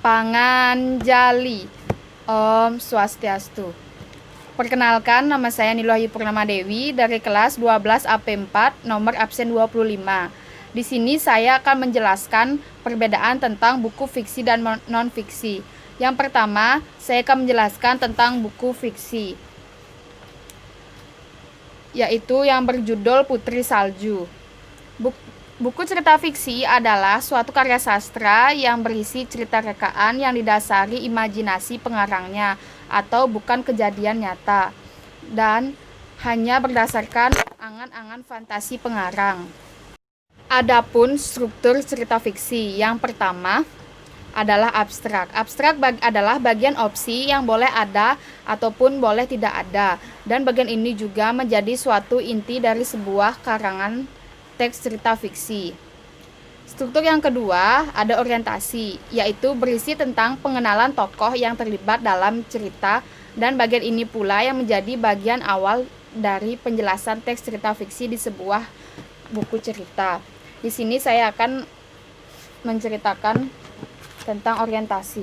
Panganjali. Om Swastiastu. Perkenalkan, nama saya Niluayu Purnama Dewi dari kelas 12 AP4 nomor absen 25. Di sini saya akan menjelaskan perbedaan tentang buku fiksi dan non-fiksi. Yang pertama, saya akan menjelaskan tentang buku fiksi, yaitu yang berjudul Putri Salju. Buku cerita fiksi adalah suatu karya sastra yang berisi cerita rekaan yang didasari imajinasi pengarangnya atau bukan kejadian nyata dan hanya berdasarkan angan-angan fantasi pengarang. Adapun struktur cerita fiksi, yang pertama adalah abstrak. Abstrak adalah bagian opsi yang boleh ada ataupun boleh tidak ada, dan bagian ini juga menjadi suatu inti dari sebuah karangan teks cerita fiksi. Struktur yang kedua ada orientasi, yaitu berisi tentang pengenalan tokoh yang terlibat dalam cerita, dan bagian ini pula yang menjadi bagian awal dari penjelasan teks cerita fiksi di sebuah buku cerita. Di sini saya akan menceritakan tentang orientasi.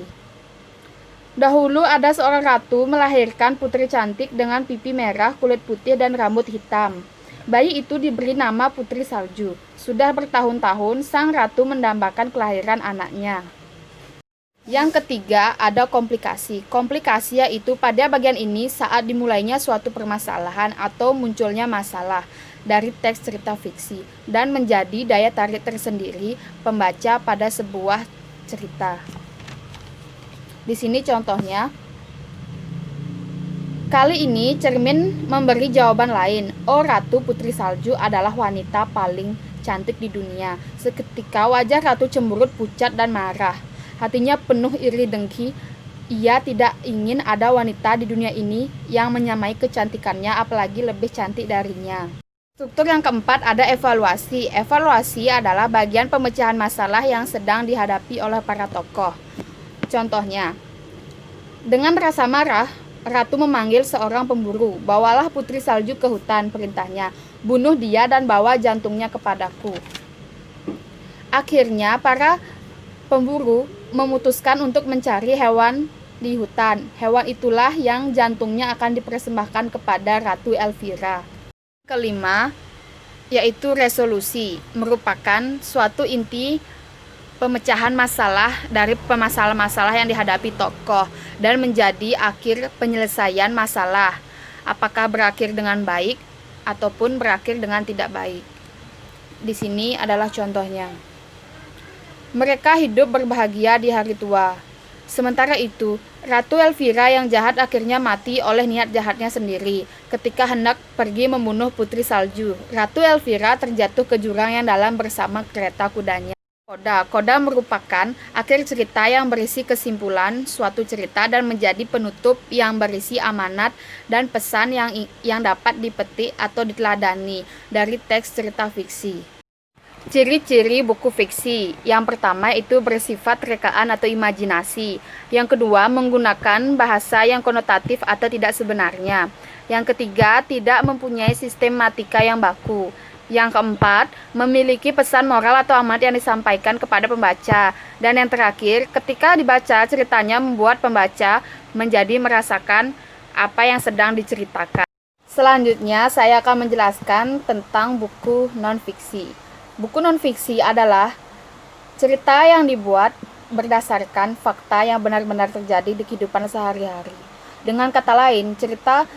Dahulu ada seorang ratu melahirkan putri cantik dengan pipi merah, kulit putih, dan rambut hitam. Bayi itu diberi nama Putri Salju. Sudah bertahun-tahun sang ratu mendambakan kelahiran anaknya. Yang ketiga ada komplikasi. Komplikasi yaitu pada bagian ini saat dimulainya suatu permasalahan atau munculnya masalah dari teks cerita fiksi dan menjadi daya tarik tersendiri pembaca pada sebuah cerita. Di sini contohnya. Kali ini cermin memberi jawaban lain. Oh, Ratu Putri Salju adalah wanita paling cantik di dunia. Seketika wajah Ratu cemberut, pucat, dan marah. Hatinya penuh iri dengki. Ia tidak ingin ada wanita di dunia ini yang menyamai kecantikannya, apalagi lebih cantik darinya. Struktur yang keempat ada evaluasi. Evaluasi adalah bagian pemecahan masalah yang sedang dihadapi oleh para tokoh. Contohnya, dengan rasa marah, Ratu memanggil seorang pemburu. Bawalah Putri Salju ke hutan, perintahnya. Bunuh dia dan bawa jantungnya kepadaku. Akhirnya para pemburu memutuskan untuk mencari hewan di hutan. Hewan itulah yang jantungnya akan dipersembahkan kepada Ratu Elvira. Kelima, yaitu resolusi, merupakan suatu inti pemecahan masalah dari masalah-masalah yang dihadapi tokoh dan menjadi akhir penyelesaian masalah, apakah berakhir dengan baik ataupun berakhir dengan tidak baik. Di sini adalah contohnya. Mereka hidup berbahagia di hari tua. Sementara itu, Ratu Elvira yang jahat akhirnya mati oleh niat jahatnya sendiri. Ketika hendak pergi membunuh Putri Salju, Ratu Elvira terjatuh ke jurang yang dalam bersama kereta kudanya. Koda merupakan akhir cerita yang berisi kesimpulan suatu cerita dan menjadi penutup yang berisi amanat dan pesan yang dapat dipetik atau diteladani dari teks cerita fiksi. Ciri-ciri buku fiksi. Yang pertama itu bersifat rekaan atau imajinasi. Yang kedua menggunakan bahasa yang konotatif atau tidak sebenarnya. Yang ketiga tidak mempunyai sistematika yang baku. Yang keempat, memiliki pesan moral atau amanat yang disampaikan kepada pembaca. Dan yang terakhir, ketika dibaca, ceritanya membuat pembaca menjadi merasakan apa yang sedang diceritakan. Selanjutnya, saya akan menjelaskan tentang buku non-fiksi. Buku non-fiksi adalah cerita yang dibuat berdasarkan fakta yang benar-benar terjadi di kehidupan sehari-hari. Dengan kata lain, cerita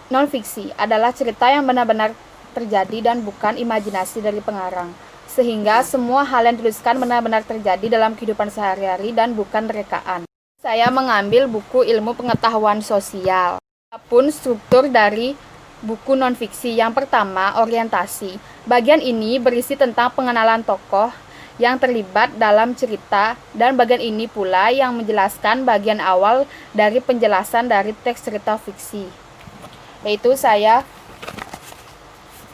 non-fiksi adalah cerita yang benar-benar terjadi dan bukan imajinasi dari pengarang, sehingga semua hal yang dituliskan benar-benar terjadi dalam kehidupan sehari-hari dan bukan rekaan. Saya mengambil buku ilmu pengetahuan sosial. Adapun struktur dari buku non-fiksi, yang pertama orientasi. Bagian ini berisi tentang pengenalan tokoh yang terlibat dalam cerita, dan bagian ini pula yang menjelaskan bagian awal dari penjelasan dari teks cerita fiksi, yaitu saya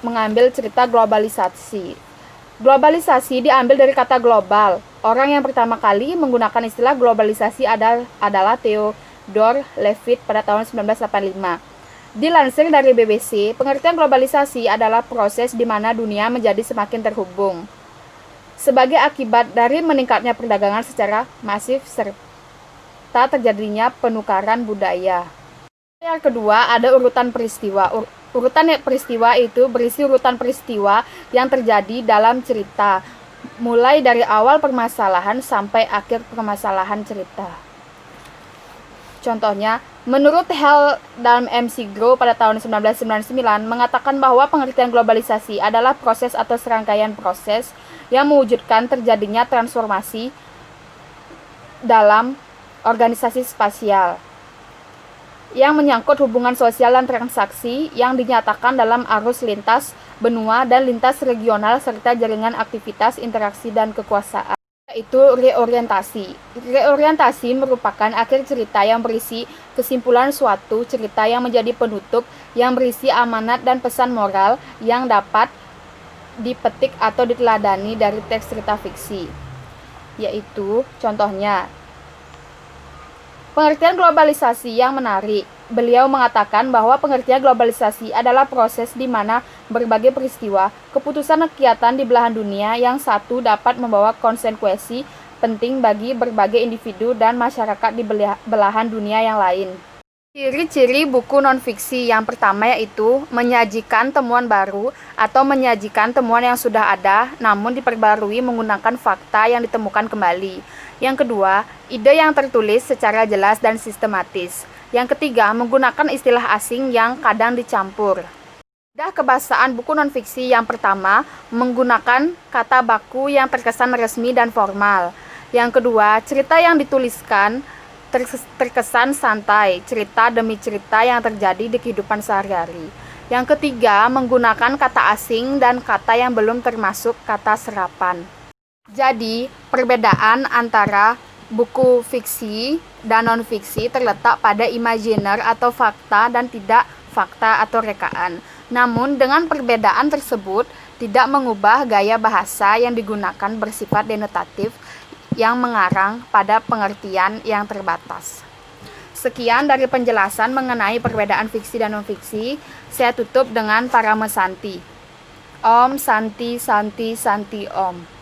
mengambil cerita globalisasi. Globalisasi diambil dari kata global. Orang yang pertama kali menggunakan istilah globalisasi adalah Theodore Levitt pada tahun 1985. Dilansir dari BBC, pengertian globalisasi adalah proses di mana dunia menjadi semakin terhubung sebagai akibat dari meningkatnya perdagangan secara masif serta terjadinya penukaran budaya. Yang kedua, ada urutan peristiwa. Urutan peristiwa itu berisi urutan peristiwa yang terjadi dalam cerita, mulai dari awal permasalahan sampai akhir permasalahan cerita. Contohnya, menurut Hell dalam MC Grow pada tahun 1999 mengatakan bahwa pengertian globalisasi adalah proses atau serangkaian proses yang mewujudkan terjadinya transformasi dalam organisasi spasial yang menyangkut hubungan sosial dan transaksi yang dinyatakan dalam arus lintas benua dan lintas regional serta jaringan aktivitas, interaksi, dan kekuasaan. Yaitu reorientasi. Reorientasi merupakan akhir cerita yang berisi kesimpulan suatu cerita yang menjadi penutup yang berisi amanat dan pesan moral yang dapat dipetik atau diteladani dari teks cerita fiksi. Yaitu contohnya pengertian globalisasi yang menarik. Beliau mengatakan bahwa pengertian globalisasi adalah proses di mana berbagai peristiwa, keputusan kegiatan di belahan dunia yang satu dapat membawa konsekuensi penting bagi berbagai individu dan masyarakat di belahan dunia yang lain. Ciri-ciri buku non-fiksi yang pertama yaitu menyajikan temuan baru atau menyajikan temuan yang sudah ada namun diperbarui menggunakan fakta yang ditemukan kembali. Yang kedua, ide yang tertulis secara jelas dan sistematis. Yang ketiga, menggunakan istilah asing yang kadang dicampur. Kaidah kebahasaan buku non-fiksi yang pertama, menggunakan kata baku yang terkesan resmi dan formal. Yang kedua, cerita yang dituliskan terkesan santai, cerita demi cerita yang terjadi di kehidupan sehari-hari. Yang ketiga, menggunakan kata asing dan kata yang belum termasuk kata serapan. Jadi, perbedaan antara buku fiksi dan non-fiksi terletak pada imajiner atau fakta dan tidak fakta atau rekaan. Namun, dengan perbedaan tersebut tidak mengubah gaya bahasa yang digunakan bersifat denotatif yang mengarang pada pengertian yang terbatas. Sekian dari penjelasan mengenai perbedaan fiksi dan non-fiksi. Saya tutup dengan Paramasanti. Om Santi Santi Santi Om.